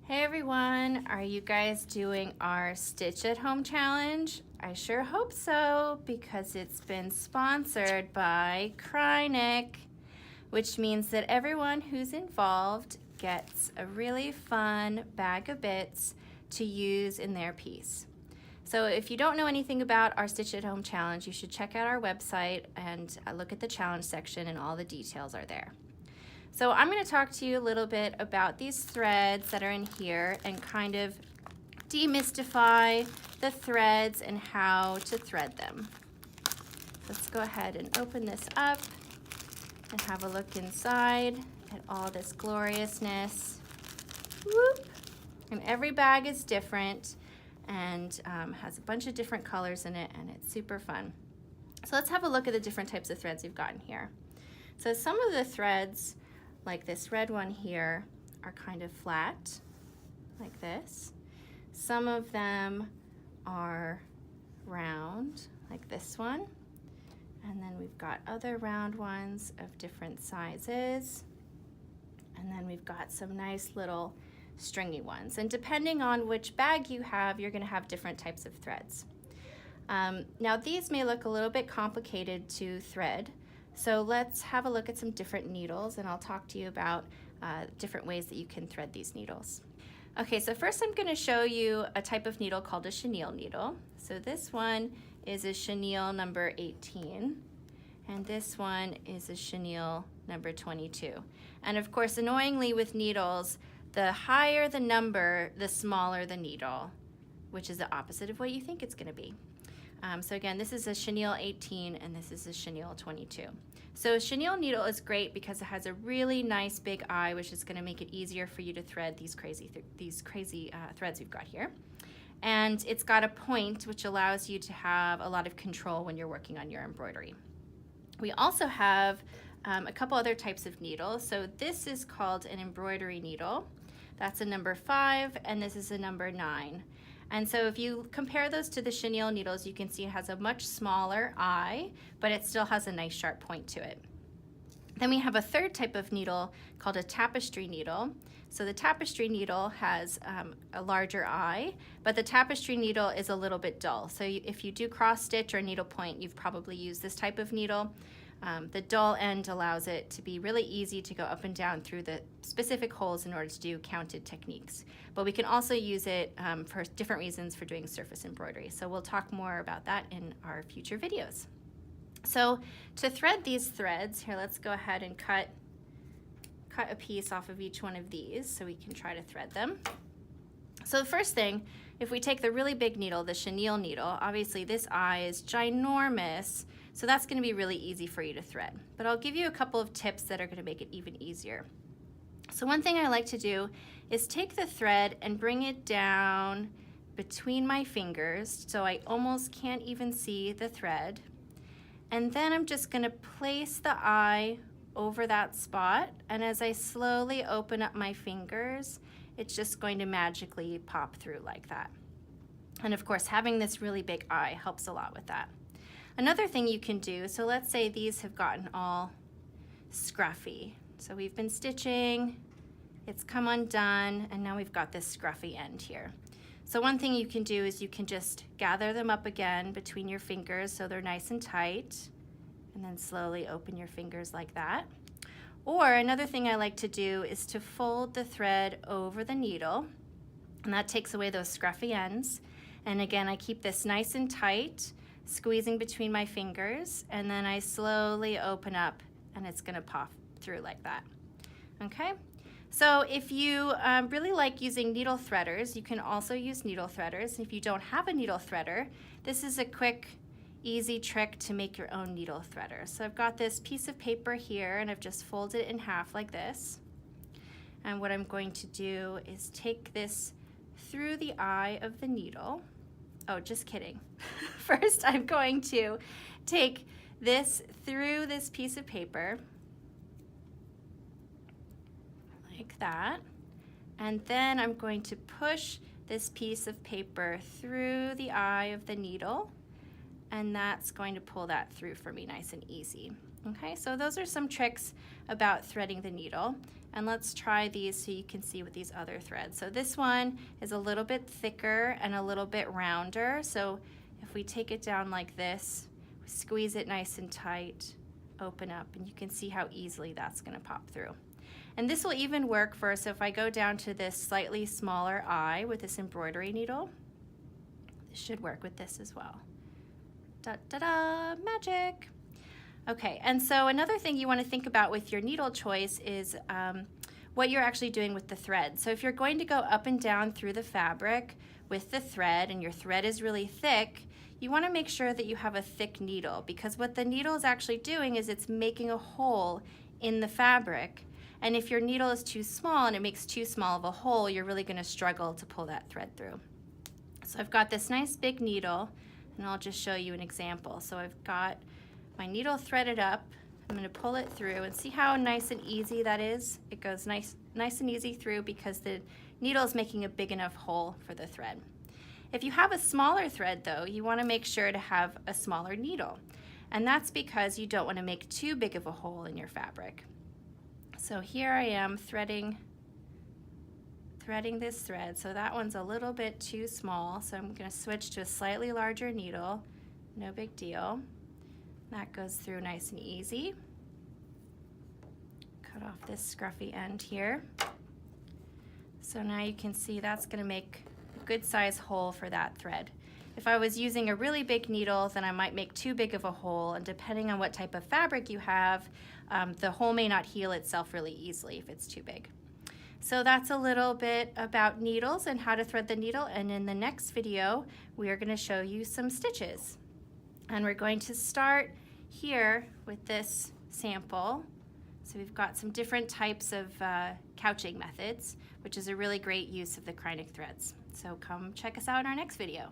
Hey everyone, are you guys doing our Stitch at Home challenge? I sure hope so because it's been sponsored by Kreinik, which means that everyone who's involved gets a really fun bag of bits to use in their piece. So if you don't know anything about our Stitch at Home challenge, you should check out our website and look at the challenge section, and all the details are there. So I'm going to talk to you a little bit about these threads that are in here and kind of demystify the threads and how to thread them. Let's go ahead and open this up and have a look inside at all this gloriousness. Whoop! And every bag is different and has a bunch of different colors in it, and it's super fun. So let's have a look at the different types of threads we've got in here. So some of the threads, like this red one here, are kind of flat, like this. Some of them are round, like this one. And then we've got other round ones of different sizes. And then we've got some nice little stringy ones. And depending on which bag you have, you're gonna have different types of threads. Now these may look a little bit complicated to thread, so let's have a look at some different needles, and I'll talk to you about different ways that you can thread these needles. Okay, so first I'm going to show you a type of needle called a chenille needle. So this one is a chenille number 18, and this one is a chenille number 22. And of course, annoyingly with needles, the higher the number, the smaller the needle, which is the opposite of what you think it's going to be. So again, this is a chenille 18 and this is a chenille 22. So a chenille needle is great because it has a really nice big eye, which is going to make it easier for you to thread these crazy threads we've got here. And it's got a point which allows you to have a lot of control when you're working on your embroidery. We also have a couple other types of needles. So this is called an embroidery needle. That's a number 5, and this is a number 9. And so if you compare those to the chenille needles, you can see it has a much smaller eye, but it still has a nice sharp point to it. Then we have a third type of needle called a tapestry needle. So the tapestry needle has a larger eye, but the tapestry needle is a little bit dull. So if you do cross stitch or needle point, you've probably used this type of needle. The dull end allows it to be really easy to go up and down through the specific holes in order to do counted techniques. But we can also use it for different reasons for doing surface embroidery. So we'll talk more about that in our future videos. So to thread these threads, here let's go ahead and cut a piece off of each one of these so we can try to thread them. So the first thing, if we take the really big needle, the chenille needle, obviously this eye is ginormous, so that's going to be really easy for you to thread. But I'll give you a couple of tips that are going to make it even easier. So one thing I like to do is take the thread and bring it down between my fingers so I almost can't even see the thread. And then I'm just going to place the eye over that spot, and as I slowly open up my fingers, it's just going to magically pop through like that. And of course, having this really big eye helps a lot with that. Another thing you can do, so let's say these have gotten all scruffy. So we've been stitching, it's come undone, and now we've got this scruffy end here. So one thing you can do is you can just gather them up again between your fingers so they're nice and tight, and then slowly open your fingers like that. Or another thing I like to do is to fold the thread over the needle, and that takes away those scruffy ends. And again, I keep this nice and tight, squeezing between my fingers, and then I slowly open up and it's gonna pop through like that. Okay? So if you really like using needle threaders, you can also use needle threaders. And if you don't have a needle threader, this is a quick, easy trick to make your own needle threader. So I've got this piece of paper here and I've just folded it in half like this. And what I'm going to do is take this through the eye of the needle. Oh, just kidding. First, I'm going to take this through this piece of paper, like that, and then I'm going to push this piece of paper through the eye of the needle, and that's going to pull that through for me nice and easy. Okay, so those are some tricks about threading the needle. And let's try these so you can see with these other threads. So this one is a little bit thicker and a little bit rounder. So if we take it down like this, squeeze it nice and tight, open up, and you can see how easily that's gonna pop through. And this will even work for, so if I go down to this slightly smaller eye with this embroidery needle, this should work with this as well. Da-da-da, magic. Okay, and so another thing you want to think about with your needle choice is what you're actually doing with the thread. So if you're going to go up and down through the fabric with the thread and your thread is really thick, you want to make sure that you have a thick needle, because what the needle is actually doing is it's making a hole in the fabric. And if your needle is too small and it makes too small of a hole, you're really going to struggle to pull that thread through. So I've got this nice big needle, and I'll just show you an example. So I've got my needle threaded up. I'm going to pull it through and see how nice and easy that is. It goes nice and easy through because the needle is making a big enough hole for the thread. If you have a smaller thread though, you want to make sure to have a smaller needle. And that's because you don't want to make too big of a hole in your fabric. So here I am threading this thread. So that one's a little bit too small. So I'm going to switch to a slightly larger needle. No big deal. That goes through nice and easy. Cut off this scruffy end here. So now you can see that's going to make a good size hole for that thread. If I was using a really big needle, then I might make too big of a hole, and depending on what type of fabric you have, the hole may not heal itself really easily if it's too big. So that's a little bit about needles and how to thread the needle, and in the next video we are going to show you some stitches. And we're going to start here with this sample. So we've got some different types of couching methods, which is a really great use of the Kreinik threads. So come check us out in our next video.